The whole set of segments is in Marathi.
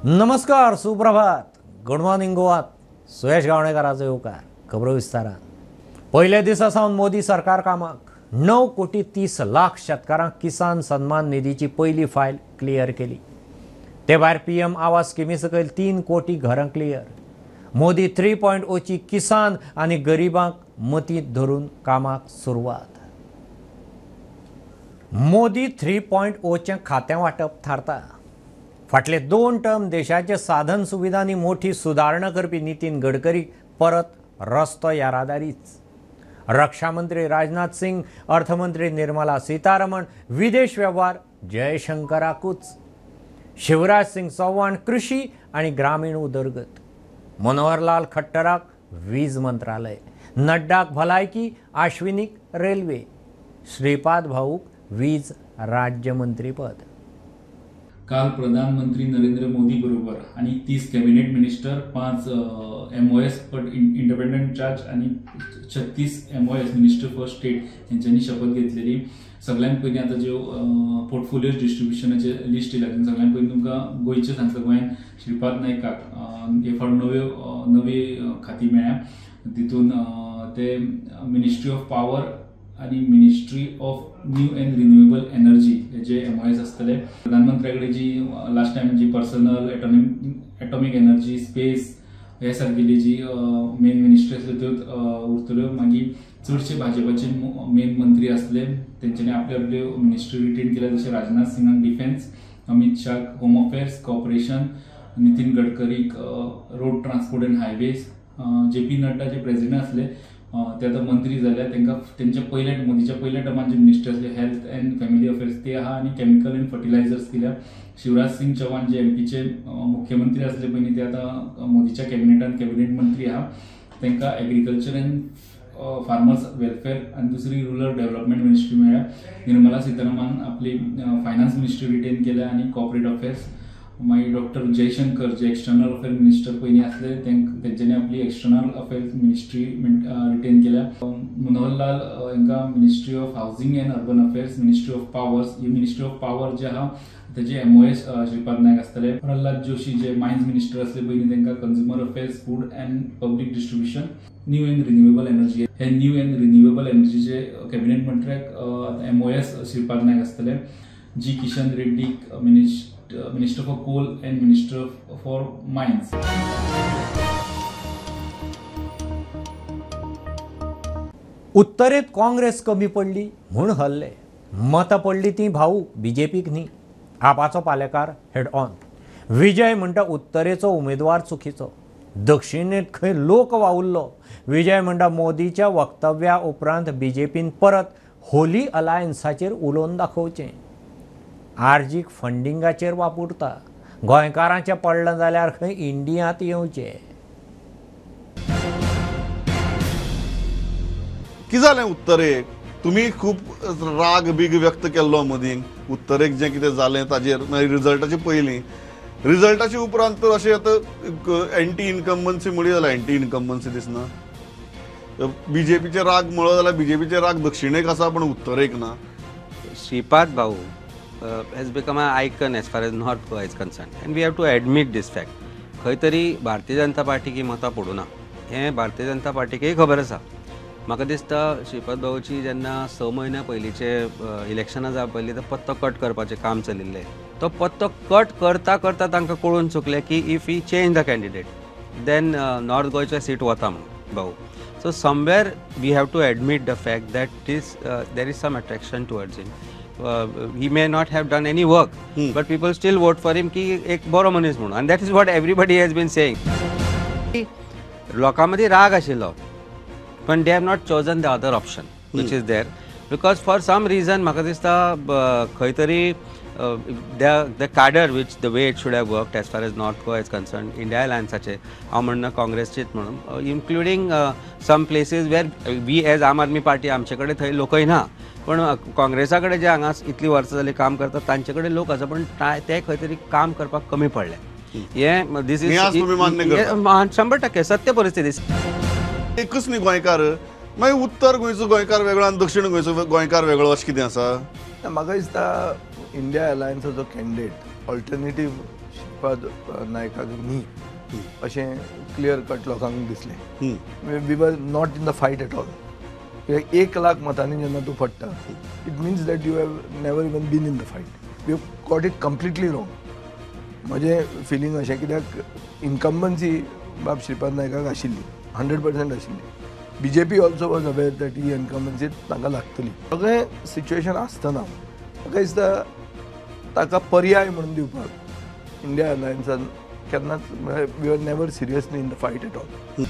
नमस्कार, सुप्रभात, गुड मॉर्निंग गोवा. सुयश गावणेकाराचो येवकार. खबरो विस्तारान. पयल्या दिसा सावन मोदी सरकार कामाक 9,30,00,000 शेतकारांक किसान सन्मान निधीची पयली फायल क्लियर केली. ते भायर PM आवास स्किमी सकयल 3 कोटी घरां क्लियर. मोदी 3.0 ची किसान आनी गरिबांक मतींत धरून कामाक सुरवात. मोदी 3.0 चें खातें वाटप थारता. फाटले 2 टर्म देशाचे साधन सुविधांनी मोठी सुदारणा करपी नितीन गडकरी परत रस्तो येरादारीच. रक्षा मंत्री राजनाथ सिंग, अर्थमंत्री निर्मला सीतारमण, विदेश व्यवहार जयशंकराकूच. शिवराज सिंग चौहान कृषी आणि ग्रामीण उदरगत. मनोहरलाल खट्टराक वीज मंत्रालय. नड्डाक भलायकी, अश्विनीक रेल्वे. श्रीपाद भाऊक वीज राज्यमंत्रीपद. काल प्रधानमंत्री नरेंद्र मोदी बरोबर आणि 30 cabinet minister, 5 MOS independent charge आणि 36 MOS मिनिस्टर फॉर स्टेट यांच्यानी शपथ घेतलेली. सगळ्यांत पयलीं आता ज्यो पोर्टफोलियो डिस्ट्रिब्युशनाचे लिस्ट येयला तेन्ना सगळ्यांत पयलीं तुमकां गोंयचे सांगता. गोंयांत श्रीपाद नायकाक हे फावट नवी खाती मेळ्ळ्या. तितून ते मिनिस्ट्री ऑफ पॉवर आणि ministry of new and renewable energy जे MOS आसतले. प्रधानमंत्र्याकडे जी लास्ट टायम जी पर्सनल एटॉमिक एनर्जी, स्पेस हे सारकेली जी मेन मिनिस्ट्री आसल्यो त्यो उरतल्यो. मागीर चडशे भाजपाचे मेन मंत्री आसले तेंच्यांनी आपले आपले मिनिस्ट्री रिटेन केल्या. जशे राजनाथ सिंगाक defence, Amit Shah home affairs corporation, Nitin गडकरीक road transport and highways, JP Nadda जे प्रेसिडेंट आसले ते आता मंत्री झाल्या. त्यांना त्यांच्या मोदीच्या पहिल्या टर्मान जे मिनिस्टर असले हेल्थ अँड फॅमिली अफेअर्स ते आहा आणि केमिकल अँड फर्टिलायझर्स केल्या. शिवराज सिंग चौहान जे MP मुख्यमंत्री असले पयलीं ते आता मोदीच्या कॅबिनेट मंत्री आहा. त्यांना ॲग्रिकल्चर अँड फार्मर्स वेलफेअर आणि दुसरी रुरल डेव्हलपमेंट मिनिस्ट्री मेळ्ळ्या. निर्मला सीतारामन आपली फायनान्स मिनिस्ट्री रिटेन केल्या आणि कॉर्पोरेट अफेअर्स. मागीर डॉक्टर जयशंकर जे एक्सटर्नल अफेअर मिनिस्टर पयलीं आसले तेंच्यांनी आपली एक्सटर्नल अफेअर्स मिनिस्ट्री रिटेन केल्या. मनोहरलाल हांकां ministry of housing and urban affairs, ministry of powers. He ministry of power जे आहा तेजे MOS श्रीपाद नायक आसतले. प्रल्हाद जोशी जे मायन्स मिनिस्टर आसले पयलीं तेंकां consumer affairs, food and public distribution, new and renewable energy. हे न्यू अँड रिन्युएबल एनर्जीचे कॅबिनेट मंत्र्याक MOS श्रीपाद नायक आसतले. G Kishan Reddy minister for coal and minister for mines. उत्तरेत काँग्रेस कमी पडली म्हूण हल्ले. मतां पडली ती भाऊ BJPक न्ही. आपाचो पालेकार हेड ऑन. विजय म्हणटा उत्तरेचो उमेदवार चुकीचो. दक्षिणेत खंय लोक वावुरलो. विजय म्हणटा मोदीच्या वक्तव्या उपरांत BJPन परत होली अलायन्साचेर उलोवन दाखोवचें. आर्जीक फंडिंगाचेर वापुरता. गोंयकारांचें पडलें जाल्यार खंय इंडियांत येवचें. कितें जालें उत्तरेक? तुमी खूब राग बीग व्यक्त केल्लो मोदीन. उत्तरेक जें कितें जालें ताजेर रिजल्टाचे पयलीं, रिजल्टाचे उपरांत तर अशें आतां एंटी इनकम्बन्सी म्हळी जाल्यार एंटी इनकम्बन्सी दिसना. BJPचे राग म्हणलो जाल्यार BJPचे राग दक्षिणेक आसा पण उत्तरेक ना. Shripad Babu has become an icon as far as North Goa is concerned, and we have to admit this fact. खंय तरी भारतीय जनता पार्टीक ही मतां पडूना हें भारतीय जनता पार्टीकय खबर आसा. म्हाका दिसता श्रीपाद बाबूची जेन्ना 6 म्हयन्या पयलींचे इलेक्शनां जावप पयलीं तो पत्तो कट करपाचें काम चलिल्लें. तो पत्तो कट करता करता तांकां कळून चुकलें की if he change the candidate then north गोंयचें सीट वता म्हणून बाबू. So somewhere we have to admit the fact that there is some attraction towards him. He may not have done any work, but people still vote for him ki ek boro manis म्हणून, and that is what everybody has been saying. लोकांमध्ये राग आशिल्लो पण they have not chosen the other option which is there because for some reason म्हाका दिसता खंय तरी the cadre which the way it should have worked as far as North Goa is concerned, India Alliance हांव म्हणना काँग्रेसचेच म्हणून, including some places where we as Aam Aadmi Party आमचे कडेन थंय लोकय ना पण काँग्रेसा कडेन जे हांगा इतली वर्सां जाली काम करतात तांचे कडेन लोक आसा पण ते खंय तरी काम करपाक कमी पडले. हे दिस इज 100% सत्य परिस्थिती. एकच न्ही गोंयकार, मागीर उत्तर गोंयचो गोंयकार वेगळो आनी दक्षिण गोंयचो गोंयकार वेगळो अशें कितें आसा? म्हाका दिसता इंडिया अलायन्साचो कॅन्डिडेट ऑल्टरनेटीव श्रीपाद नायकाक न्ही अशें क्लियर कट लोकांक दिसलें. We were not in the fight at all. 1 lakh मतांनी जेन्ना तूं पडटा it means that you have never even been in the fight. We have got it completely wrong. म्हजें फिलींग अशें, कित्याक इन्कम्बन्सी बाब श्रीपाद नायकाक आशिल्ली 100% आशिल्ली. BJP also was aware that he incumbency तांकां लागतली. सगळें सिच्युएशन आसतना म्हाका दिसता ताका पर्याय म्हणून दिवपाक इंडिया अलायन्सान केन्नाच, we are never seriously in the fight at all.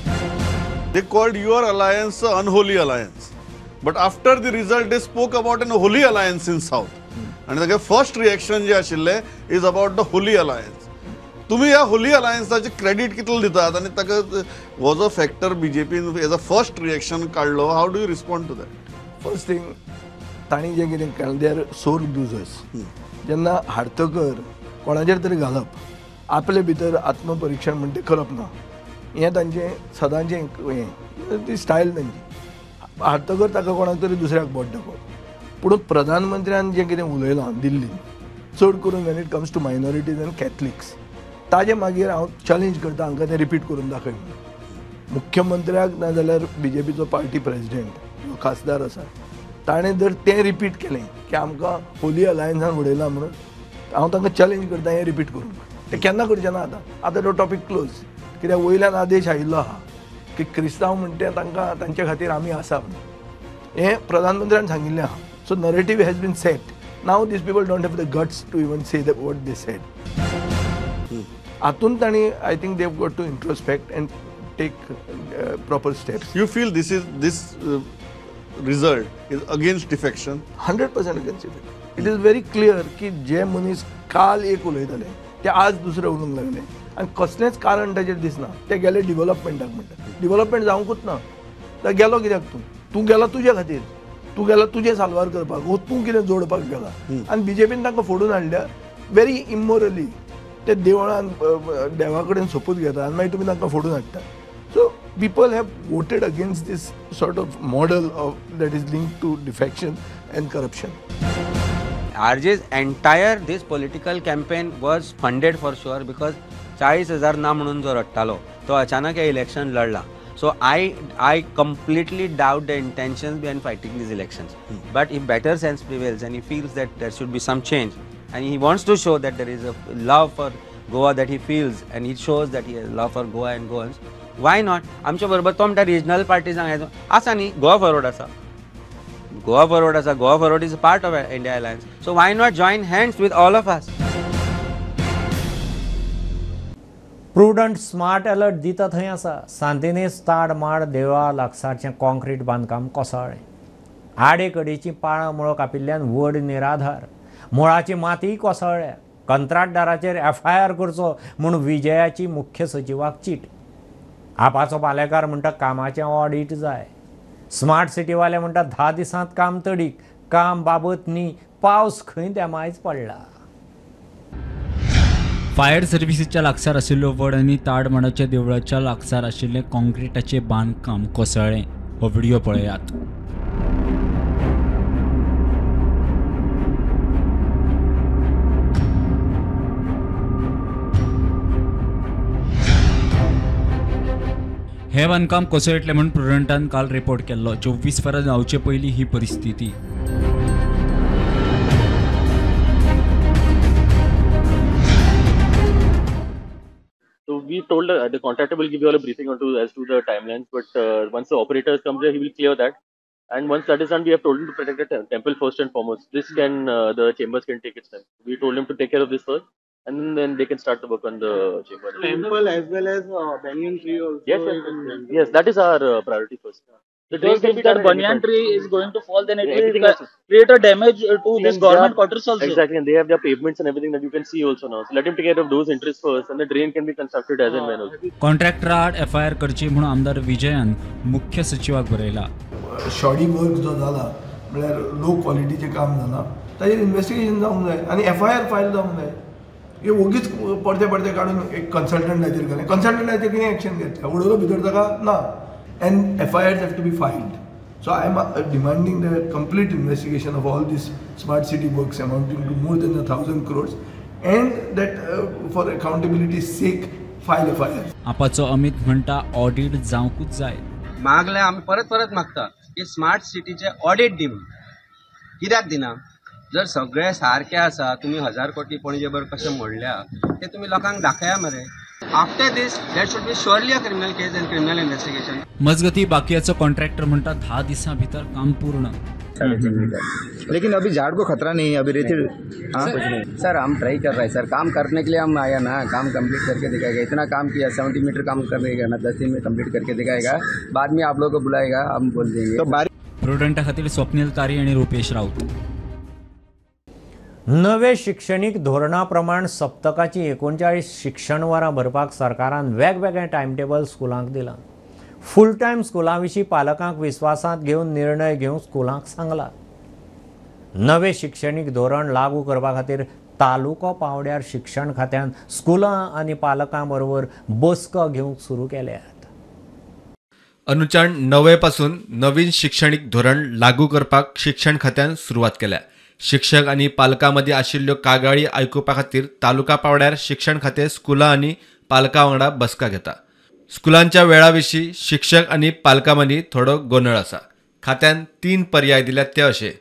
They called your alliance an unholy alliance. But after the result, they spoke about an holy alliance in South. And the first reaction जे आशिल्ले is about the holy alliance. तुम्ही ह्या होली अलायन्साचे क्रेडिट कितले दितात आनी ताका was a factor BJP as a first reaction काडलो. How do you respond to that? First thing, तांणी जें कितें केलें, दे आर सोर लुजर्स. जेन्ना हारतकर कोणाचेर तरी घालप, आपले भितर आत्मपरीक्षण म्हणटा तें करप ना, हें तांचें सदांचें हें ती स्टायल तांची. हारतकर ताका कोणाक तरी दुसऱ्याक बोट दाखोवप. पूण प्रधानमंत्र्यान जें कितें उलयलां दिल्लीन, चड करून when it comes to minorities आनी कॅथलिक्स, ताजे मागीर हांव चॅलेंज करता हांकां तें रिपीट करून दाखय म्हणून. मुख्यमंत्र्याक नाजाल्यार BJPचो पार्टी प्रेसिडेंट खासदार आसा, ताणें जर तें रिपीट केलें की आमकां होली अलायन्सान उडयलां म्हणून, हांव तांकां चॅलेंज करता हें रिपीट करून. तें केन्ना करचें ना. आतां तो टॉपीक क्लोज. कित्याक वयल्यान आदेश आयिल्लो आहा की क्रिस्तांव म्हणटा तांकां तांचे खातीर आमी आसा म्हणून. हें प्रधानमंत्र्यान सांगिल्लें आहा. So narrative has been set. Now these people don't have the guts to even say that what they said. हातूंत तांणी, I think they have got to introspect and take proper steps. You feel this result is against defection? 100% against defection. It is very clear की जे मनीस काल एक उलयताले ते आज दुसरे उलोवंक लागले आनी कसलेंच कारण ताचेर दिसना. ते गेले डिव्हलपमेंटाक म्हणटा. डिव्हलपमेंट जावंकूच ना. जाल्यार गेलो कित्याक तूं गेला तुजे खातीर, तूं गेला तुजें साल्वार करपाक, वो तूं कितें जोडपाक गेला. आनी BJPन तांकां फोडून हाडल्या व्हेरी इमोरली. ते देवळान देवा कडेन सोपूत घेता आनी मागीर तुमी तांकां फोडून हाडटा. So people have voted against this sort of model that is linked to defection and corruption. RJ's entire this political campaign was funded for sure because 40,000 ना म्हणून जो रट्टालो तो अचानक हे इलेक्शन लढला. So I completely doubt the intentions behind fighting these elections. But if better sense prevails and he feels that there should be some change and he wants to show that there is a love for Goa that he feels and he shows that he has love for Goa and Goans, why not? आमच्या बरोबर तो म्हणटा रिजनल पार्टी सांगायचो आसा न्ही, गोवा फॉरवर्ड आसा. Goa forward is a part of India Alliance. So why not join hands with all of us? Prudent smart alert दिता थंय आसा. सांतिनेज ताड माड देवळा लागसारचें कॉन्क्रीट बांदकाम कोसळ्ळें. आडेकडीची पाळां मुळो कापिल्ल्यान व्हड निराधार. मुळाची माती कोसळ्ळ्या. कंत्राटदाराचेर FIR करचो म्हूण विजयाची मुख्य सचिवाक चीट. आपाचो पालेकार म्हणटा कामाचें ऑडिट जाय. स्मार्ट सिटीवाले म्हणटा 10 दिसांत काम तडीक. काम बाबत न्ही, पावस खंय तेमायच पडला. फायर सर्विसीच्या लागसार आशिल्लो व्हड आनी ताड माडाच्या देवळाच्या लागसार आशिल्लें कॉन्क्रिटाचें बांदकाम कोसळ्ळें. हो व्हिडिओ पळयात. हे बांदकाम कोसळटलें म्हूण प्रुडंटान काल रिपोर्ट केल्लो. 24 वरां जावचे पयलीं ही परिस्थिती. So we told the contractor will give you all a briefing as to the timelines, but once the operator comes there, he will clear that. And once that is done, we have told him to protect the temple first and foremost. This can the chambers can take its time. We told him to take care of this first, and then they can start the work on the chamber. Temple as well as banyan tree also. Yes, that is our priority first. The drain Because can be if that done at any banyan point. tree is going to fall, then it Everything will else is- create a damage to this Then government they are- quarters also. Exactly, and they have their pavements and everything that you can see also now. So let him take care of those interests first, and the drain can be constructed as and when also. कॉन्ट्रॅक्टरा आड FIR करची म्हणून आमदार विजयान मुख्य सचिवाक बरयला. शॉडी वर्क जो जाला म्हळ्यार लो क्वॉलिटीचें काम जालां ताजेर इन्वेस्टिगेशन जावंक जाय आनी FIR फायल जावंक जाय. हे ओगीच पडते काडून एक कन्सल्टंटाचेर घालें. कन्सल्टंटाचेर कितें एक्शन घेतलें उडोवलो भितर ताका ना. And FIRs have to be filed. So I am demanding the complete investigation of all these smart city works amounting to more than 1,000 crores and that for accountability sake file a FIR. आपाचो अमित म्हणटा ऑडिट जावंकूच जाय. मागले आमी परत परत मागता की स्मार्ट सिटीचे ऑडिट दी म्हणून. कित्याक दिना? जर सगळे सारखे आसा, तुम्ही 1000 कोटी पणजेभर कशें मोडल्या ते तुम्ही लोकांक दाखया मरे. आफ्टर दिस देट should be surely a criminal case end criminal investigation. मजगती बाकीयाचो कॉन्ट्रॅक्टर म्हणटा 10 दिसां भितर काम पूर्ण. लेकिन अभी झाड़ को खतरा नहीं है, अभी रेती. हाँ सर, हम ट्राई कर रहे हैं सर, काम करने के लिए हम आया ना, काम कंप्लीट करके दिखाएगा. इतना काम किया, 70 मीटर काम करेगा ना, 10 दिन में कंप्लीट करके दिखाएगा. बाद में आप लोगों को बुलाएगा, हम बोल देंगे. तो प्रुडंटा खातीर स्वप्नील तारी आणि रुपेश राऊत. नवे शिक्षणीक धोरणा प्रमाण सप्तकाची 39 शिक्षण वरां भरपाक सरकारान वेगवेगळे टायम टेबल स्कुलांक दिलां. फूल टायम स्कुलां विशीं पालकांक विस्वासांत घेवन निर्णय घेवंक स्कुलांक सांगला. नवे शिक्षणीक धोरण लागू करपा खातीर तालुको पावड्यार शिक्षण खात्यान स्कुलां आनी पालकां बरोबर बसका घेवंक सुरू केल्यात. अनुचान 9 पासून नवीन शिक्षणीक धोरण लागू करपाक शिक्षण खात्यान सुरवात केल्या. शिक्षक आनी पालकां मदीं आशिल्ल्यो कागाळी आयकुपा खातीर तालुका पावड्यार शिक्षण खातें स्कुलां आनी पालकां वांगडा बसका घेता. स्कुलांच्या वेळा विशीं शिक्षक आनी पालकां मदीं थोडो गोंधळ आसा. खात्यान 3 पर्याय दिल्यात ते अशे.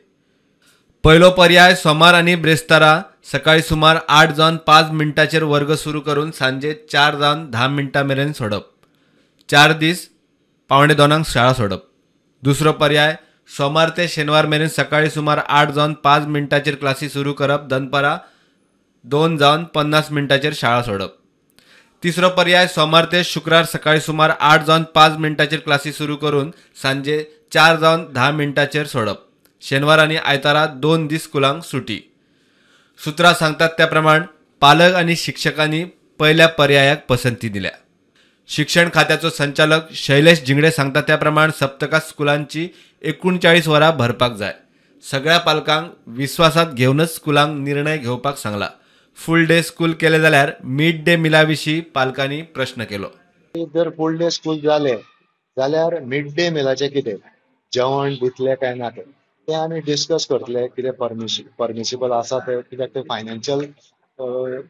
पयलो पर्याय सोमार आनी ब्रेस्तारा सकाळी सुमार 8 जावन 5 मिनटांचेर वर्ग सुरू करून सांजे 4 जावन 10 मिनटां मेरेन सोडप. 4 दीस 1:15 शाळा सोडप. दुसरो पर्याय सोमार ते शेनवार मेरेन सकाळी सुमार 8 जावन 5 मिनटांचेर क्लासी सुरू करप. दनपारां 2 जावन 50 मिनटांचेर शाळा सोडप. तिसरो पर्याय सोमार ते शुक्रार सकाळी सुमार 8 जावन 5 मिनटांचेर क्लासी सुरू करून सांजे 4 जावन 10 मिनटांचेर सोडप. शेनवार आनी आयतारा 2 दीस स्कुलांक सुटी. सुत्रां सांगतात त्या प्रमाण पालक आनी शिक्षकांनी पयल्या पर्यायाक पसंती दिल्या. शिक्षण खात्याचो संचालक शैलेश जिंगडे सांगतात त्या प्रमाण सप्तकात स्कुलांची 39 वरां भरपाक जाय. सगळ्या पालकांक विश्वासात घेवनच स्कुलांक निर्णय घेवपाक सांगला. फूल डे स्कूल केले जाल्यार मिड डे मिला विशीं पालकांनी प्रश्न केलो. जर फूल डे स्कूल जाले जाल्यार मिड डे मिलाचे कितें जेवण दितले काय ना ते आमी डिस्कस करतले. कितें परमिसिबल आसा ते, कित्याक ते फायनान्शियल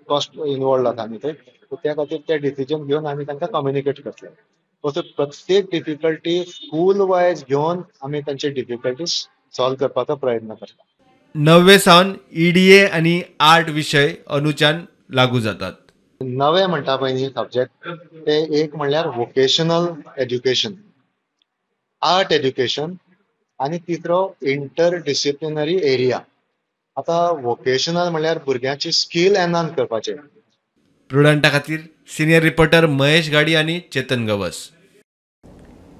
कॉस्ट इनवॉल्व जाता न्ही ते, त्या खातीर ते डिसिजन घेवन आमी तांकां कम्युनिकेट करतले. तसो प्रत्येक डिफिकल्टी स्कूल वायज घेवन आमी तांचे डिफिकल्टीज सॉल्व करपाचो प्रयत्न करता. 9 सावन EDA आनी आर्ट विशय अनुच्यान लागू जातात. नवे म्हणटा पळय न्ही सब्जेक्ट, ते एक म्हणल्यार वोकेशनल एज्युकेशन, आर्ट एज्युकेशन आनी तिसरो इंटर डिसिप्लिनरी एरिया. आतां वोकेशनल म्हणल्यार भुरग्यांची स्कील एनहान्स करपाचे. प्रुडंटा खातीर सिनियर रिपोर्टर महेश गाडी आनी चेतन गवस.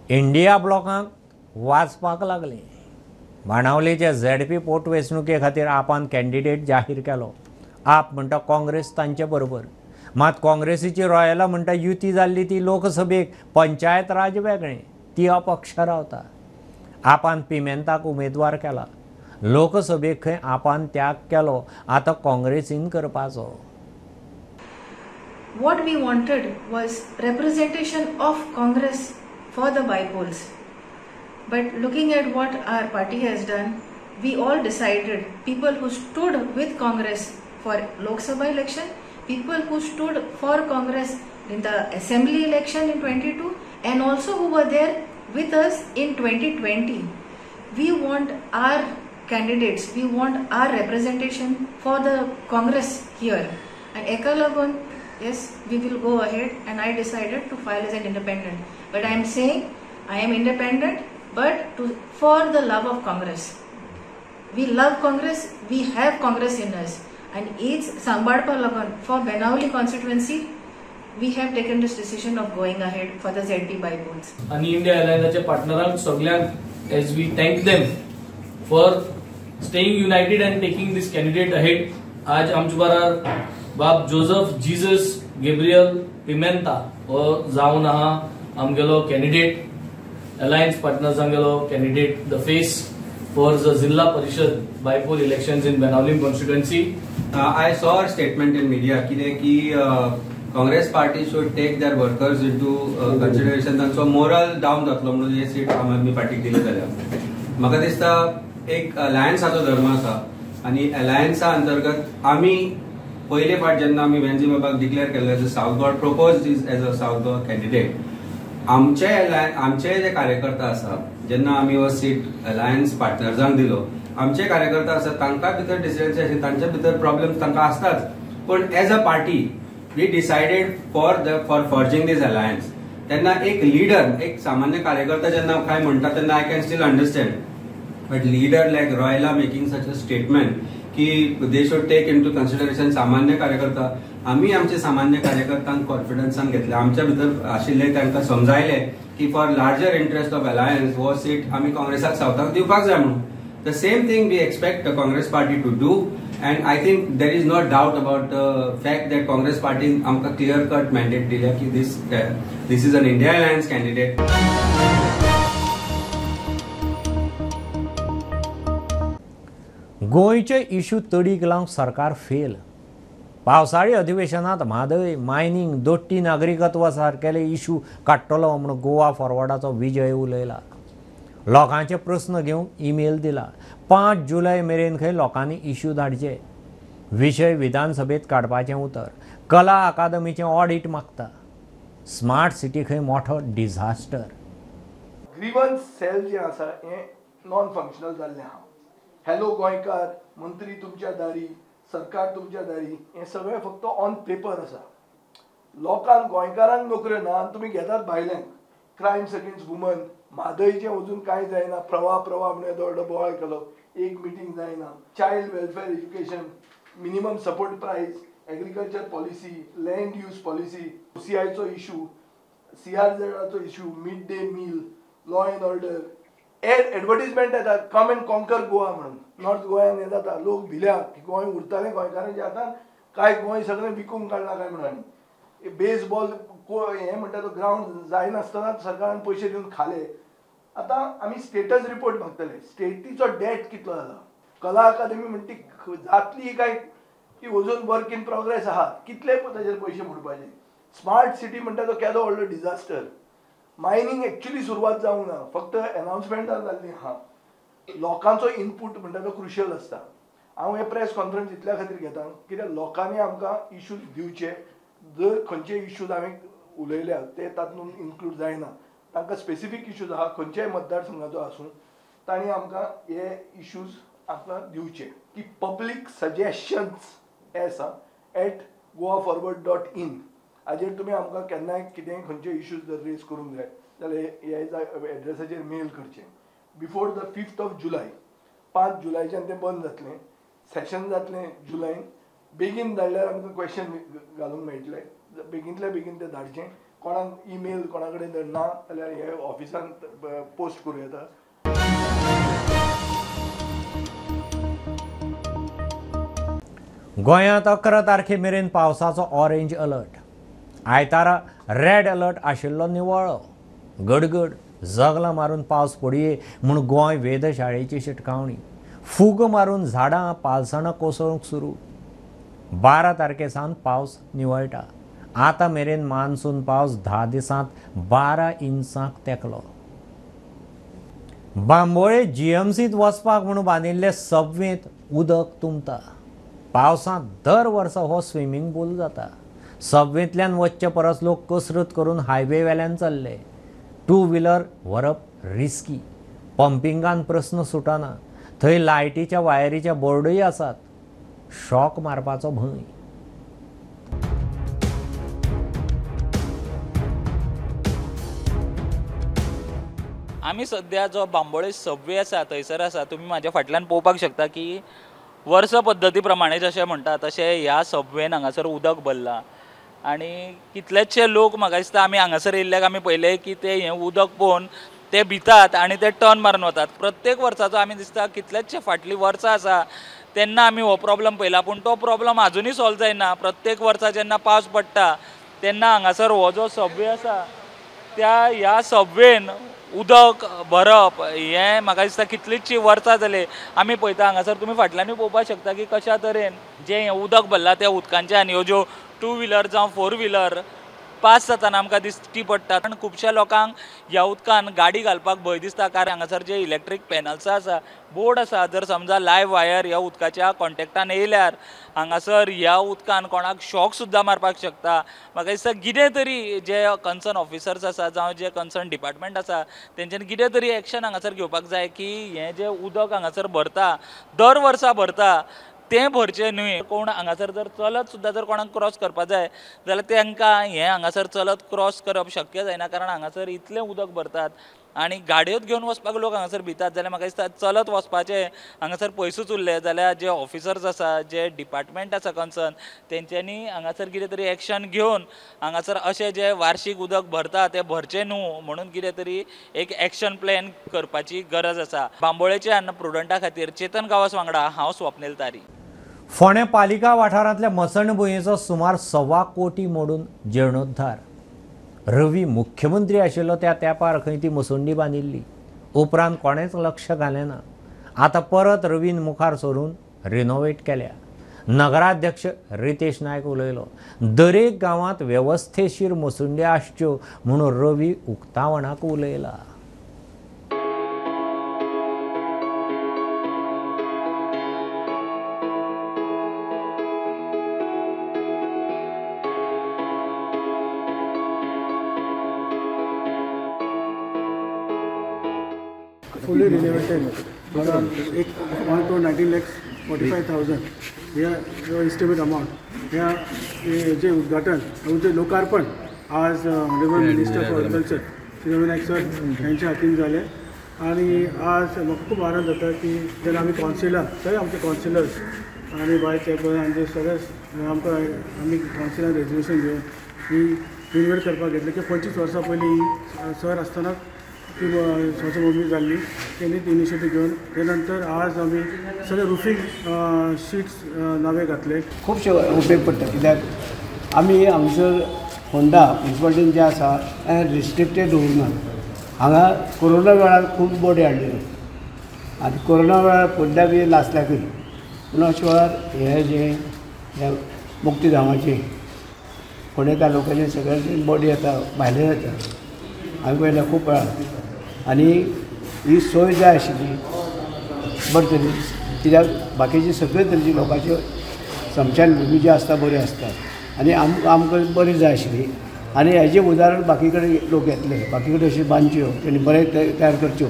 इंडिया ब्लॉकांक वाचपाक लागले. बाणावलेच्या ZP पोटवेंचणुके खातीर आपान कॅन्डिडेट जाहीर केलो. आप म्हणटा काँग्रेस तांचे बरोबर. मात काँग्रेसीची रॉयला म्हणटा युती जाल्ली ती लोकसभेक पंचायत राज वेगळें, ती अपक्ष रावता. आपान पिमेंताक उमेदवार केला. लोकसभेक खंय आपान त्याग केलो, आतां काँग्रेसीन करपाचो. What we wanted was representation of Congress for the bipoles. But looking at what our party has done, we all decided people who stood with Congress for Lok Sabha election, people who stood for Congress in the assembly election in 22 and also who were there with us in 2020. We want our candidates, we want our representation for the Congress here. And eka lagun, yes, we will go ahead, and I decided to file as an independent. But I am saying I am independent, but for the love of Congress. We love Congress, we have Congress in us, and each Sambadpa Lagan for Benavli constituency, we have taken this decision of going ahead for the ZP bipoles. आणि इंडिया एअरलाइन्सचे पार्टनरांक सगळ्यांक as we thank them for staying united and taking this candidate ahead. आज आमचे बरोबर बाब जोसेफ जीसस गॅब्रियल पिमेंता हो जावन आहा आमगेलो कॅन्डिडेट अलायन्स पार्टनर्स आमगेलो candidate the face for the zilla parishad bypoll elections in Benaulim constituency. I saw a statement in media की Congress party should take their workers into consideration. तांचो मोरल डावन जातलो म्हणून हे सीट आम आदमी पार्टीक दिले जाल्यार म्हाका दिसता एक अलायन्साचो धर्म आसा आनी अलायन्सा अंतर्गत आमी पयले फावट जेन्ना आमी वेंजी बाबाक डिक्लेअर केल्लो as a south Goa proposed is as a south Goa candidate, आमचे जे कार्यकर्ता आसा जेन्ना आमी हो सीट अलायन्स पार्टनर्सांक दिलो, आमचे कार्यकर्ता आसा तांकां भितर डिसिजन्स तांच्या भितर प्रॉब्लेम्स तांकां आसताच, पण as a party we decided for forging this alliance. तेन्ना एक लीडर, एक सामान्य कार्यकर्ता जेन्ना काय म्हणटा तेन्ना I can still understand, but leader like रॉयला मेकिंग सच अ स्टेटमेंट की they should take into consideration सामान्य कार्यकर्ता. आम्ही आमचे सामान्य कार्यकर्त्यांक कॉन्फिडन्सान घेतले, आमच्या भितर आशिल्ले तांकां समजायले की for larger interest of alliance हो सीट आमी काँग्रेसाक सावथाक दिवपाक जाय म्हणून. The same thing we expect the Congress party to do, and I think there is no doubt about the fact that Congress party amka clear cut mandate दिला की this is an India Alliance candidate. गोंयचे इश्यू तडीक लावंक सरकार फेल. पावसाळी अधिवेशनात म्हादय, मायनिंग, दोट्टी नागरिकत्व सारकेले इश्यू काडटलो म्हूण गोवा फॉरवर्डाचो विजय उलयला. लोकांचे प्रस्न घेवंक ईमेल दिला. 5 जुलय मेरेन खंय लोकांनी इश्यू धाडचे. विशय विधानसभेत काडपाचें उतर. कला अकादमीचें ऑडिट मागता. स्मार्ट सिटी खंय मोठो डिझास्टर. ग्रीवन्स सेल जे आसा हें नॉन फंक्शनल जाल्लें आहा. हॅलो गोंयकार, मंत्री तुमच्या दारी, सरकार तुमच्या दारी, हें सगळें फक्त ऑन पेपर आसा. लोकांक गोंयकारांक नोकऱ्यो ना आनी तुमी घेतात भायल्यांक. क्रायम्स अगेन्स्ट वुमन, म्हादयचें अजून कांय जायना. प्रवाह म्हणून येदो व्हडलो बोवाळ केलो, एक मिटींग जायना. Child welfare education, minimum support price, agriculture policy, land use policy, OCIचो इश्यू, CRZचो issue, mid day meal, law and order. Advertisement येतात, कम अँड कॉन्कर गोवा म्हणून. नॉर्थ गोंयान हें जाता, लोक भिल्या की गोंय उरतलें गोंयकारांच्या हातान काय गोंय सगळें विकूंक काडला काय म्हणून. बेसबॉल हें म्हणटा तो ग्रावंड जायनासतना सरकारान पयशे दिवन खाले. आतां आमी स्टेटस रिपोर्ट मागतले. स्टेटीचो डेट कितलो जाला. कला अकादमी म्हणटी जातली काय की अजून वर्क इन प्रोग्रेस आहा, कितले ताजेर पयशे मोडपाचे. स्मार्ट सिटी म्हणटा तो केदो व्हडलो डिझास्टर. मायनिंग एक्चुअली सुरवात जावंक ना, फक्त अनाउन्समेंटां जाल्ली आहा. लोकांचो इनपूट म्हणटा तो क्रुशियल आसता. हांव हे प्रेस कॉन्फरन्स इतल्या खातीर घेता कित्याक लोकांनी आमकां इश्यूज दिवचे. जर खंयचे इश्यूज हांवें उलयल्या ते तातूंत इन्क्लूड जायना, तांकां स्पेसिफीक इश्यूज आहा खंयच्याय मतदारसंघाचो आसूं, तांणी आमकां हे इश्यूज आमकां दिवचे. की पब्लीक सजेशन्स हे आसा @goaforward.in हाजेर तुमी आमकां केन्नाय कितेंय खंयचे इश्यूज जर रेज करूंक जाय जाल्यार ह्या एड्रेसाचेर मेल करचें. बिफोर द 5th जुलय, 5 जुलयच्यान तें बंद जातलें. सेशन जातलें जुलयान. बेगीन धाडल्यार आमकां क्वेश्चन घालूंक मेळटले. बेगींतल्या बेगीन तें धाडचें. कोणाक ईमेल कोणा कडेन जर ना जाल्यार हे ऑफिसान पोस्ट करूं येता. गोंयांत 11 तारखे मेरेन पावसाचो ऑरेंज अलर्ट. आयतारा रेड अलर्ट आशिल्लो निवळ्ळो. गडगड जगलां मारून पावस पडये म्हूण गोंय वेधशाळेची शिटकावणी. फूग मारून झाडां पालसणां कोसळूंक सुरू. 12 तारखेसान पावस निवळटा. आतां मेरेन मान्सून पावस 10 दिसांत 12 इंचांक तेंकलो. बांबोळे GMCत वचपाक म्हणून बांदिल्ले सबवेंत उदक तुंबता. पावसांत दर वर्सा हो स्विमींग पूल जाता. सबवेंतल्यान वचचे परस लोक कसरत करून हायवे वेल्यान चल्ले. 2 व्हिलर व्हरप रिस्की. पंपिंगान प्रस्न सुटना. थंय लायटीच्या वायरीच्या बोर्डूय आसात. शॉक मारपाचो भंय. आमी सद्या जो बांबोळे सबवे आसा थंयसर आसा. तुमी म्हाज्या फाटल्यान पळोवपाक शकता की वर्स पद्दती प्रमाणे जशें म्हणटा तशें ह्या सबवेन हांगासर उदक भरलां. आनी कितलेशे लोक म्हाका दिसता आमी हांगासर येयल्ल्याक आमी पळयलें की ते हें उदक पळोवन ते भितात आनी ते टर्न मारून वतात. प्रत्येक वर्साचो आमी दिसता कितलेशे फाटलीं वर्सां आसा तेन्ना आमी हो प्रॉब्लम पळयला, पूण तो प्रॉब्लम आजुनूय सॉल्व जायना. प्रत्येक वर्सा जेन्ना पावस पडटा तेन्ना हांगासर हो जो सबवे आसा ह्या सबवेन उदक भरप हें म्हाका दिसता कितलींशीं वर्सां जाली आमी पळयता. हांगासर तुमी फाटल्यानूय पळोवपाक शकता की कशा तरेन जें उदक भरलां त्या उदकांच्यान ह्यो ज्यो 2 व्हिलर जावं 4 व्हिलर पास जाताना आमकां दिश्टी पडटा. पण खुबश्या लोकांक ह्या उदकान गाडी घालपाक भंय दिसता, कारण हांगासर जे इलेक्ट्रीक पॅनल्स आसा, बोर्ड आसा, जर समजा लायव्ह वायर ह्या उदकाच्या कॉन्टॅक्टान येयल्यार हांगासर ह्या उदकान कोणाक शॉक सुद्दां मारपाक शकता. म्हाका दिसता कितें तरी जे कन्सर्न ऑफिसर्स आसा जावं जे कन्सर्न डिपार्टमेंट आसा तेंच्यांनी कितें तरी एक्शन हांगासर घेवपाक जाय की हें जें उदक हांगासर भरता, दर वर्सा भरता, तें भरचें न्हय. कोण हांगासर जर चलत सुद्दां जर कोणाक क्रॉस करपाक जाय जाल्यार तांकां हें हांगासर चलत क्रॉस करप शक्य जायना, कारण हांगासर इतलें उदक भरतात आनी गाडयोच घेवन वचपाक लोक हांगासर भितात. जाल्यार म्हाका दिसता चलत वचपाचें हांगासर पयसूच उरले जाल्यार जे ऑफिसर्स आसा, जे डिपार्टमेंट आसा कन्सर्न, तेंच्यांनी हांगासर कितें तरी एक्शन घेवन हांगासर अशें जे वार्षिक उदक भरता तें भरचें न्हू म्हणून कितें तरी एक एक्शन प्लॅन करपाची गरज आसा. बांबोळेच्यान प्रुडंटा खातीर चेतन गांवस वांगडा हांव स्वप्नील तारी. फोंडें पालिका वाठारांतल्या मसणभुंयेचो सुमार 1.25 कोटी मोडून जीर्णोद्धार. रवी मुख्यमंत्री आशिल्लो त्या तेंपार खंय ती मसुंडी बांदिल्ली, उपरांत कोणेच लक्ष घालेना. आतां परत रवीन मुखार सरून रिनोवेट केल्या. नगराध्यक्ष रितेश नायक उलयलो, दरेक गांवांत वेवस्थेशीर मसुंड्यो आसच्यो म्हणून रवी उक्तावणाक उलयला. fully renovated for around 1,19,45,000 ह्या जो एस्टिमेट अमाउंट ह्या जे उद्घाटन जे लोकार्पण आज honourable minister for agriculture Shri Ravi Naik sir यांच्या हातीन झाले. आणि आज म्हाका खूप आनंद जाता की जेन्ना आमी कॉन्सिलर सगळे आमचे कॉन्सिलर्स आणि वायस चॅरमन आनी सगळे आमकां आमी कॉन्सिलर रेजोल्युशन घेवन ही रिनोवेट करपाक घेतले की 25 वर्सां पयलीं सर आसतना ती स्वच्छभूमी जाल्ली, त्यांनी ती इनिशिएटीव घेवन ते नंतर आज आमी सगळे रुफींग शीट्स नवे घातले. खुबशे उपेग पडटा, कित्याक आमी हांगसर फोंडा म्युनिसिपालिटीन जे आसा रिस्ट्रिक्टेड दवरना. हांगा कोरोना वेळार खूब बोडी हाडलेली आनी कोरोना वेळार फोंडा बी लासल्याकूय, पूण अशे वेळार हे जे मुक्तीधामाचे फोंडे तालुक्याचे सगळे बॉडी येता भायले येता. हांवें पळयलां खूब वेळार आनी ही सोय जाय आशिल्ली बरे तरेन, कित्याक बाकीचे सगळे तरेची लोकांचे समशान भुमी जी आसता बरी आसता आनी आमकां बरी जाय आशिल्ली. आनी हेजें उदाहरण बाकी कडेन लोक येतले, बाकी कडेन अश्यो बांदच्यो तेणी बरें तयार करच्यो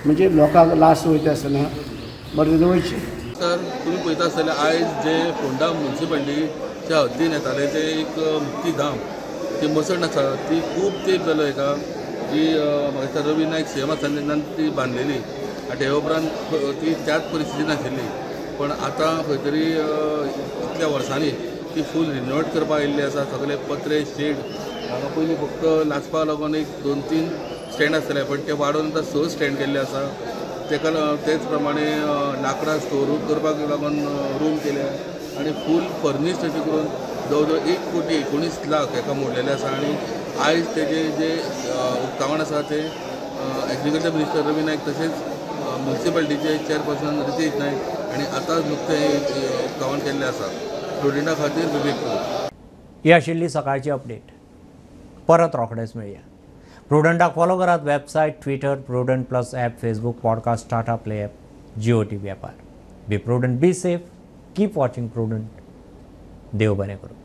म्हणजे लोकांक लास्ट वयता आसतना बरें तरेन वयचें. तर तुमी पळयता आसतले आयज जे फोंडा म्युनिसिपालिटीच्या हद्दीन येताले ते एक मुक्तीधाम ती मसण आसा ती खूब तेंप जालो हेका, जी म्हाका दिसता रवी नायक सीएम आसतना तेन्ना ती बांदलेली आनी हे उपरांत ती त्याच परिस्थितीन आशिल्ली. पण आतां खंय तरी इतल्या वर्सांनी ती फूल रिनोवेट करपाक आयिल्ली आसा. सगळे पत्रे शेड हांगा पयलीं फक्त लाचपाक लागून एक 2-3 स्टँड आसतले, पण ते वाडोवन आतां 6 स्टँड केल्ले आसा. तेच प्रमाणे लाकडां स्टोर करपाक लागून रूम केल्या आनी फूल फर्निश्ड अशें करून जवळ जवळ 1,19 लाख हेका मोडलेले आसा. आनी आयज तेजे जे उक्तावण आसा ते एग्रीकल्चर मिनिस्टर रवी नायक तशेंच म्युनिसिपालिटीचे चेअरपर्सन रितेश नायक आनी आतांच नुकतें उक्तावण केल्लें आसा. प्रुडंटा खातीर विवेक. ही आशिल्ली सकाळची अपडेट. परत रोखडेच मेळया. प्रुडंटाक फॉलो करात website, Twitter, Prudent plus app, Facebook, podcast, Tata play app, Jio T V ॲपार. Be Prudent, be safe, keep watching Prudent. देव बरें करूं.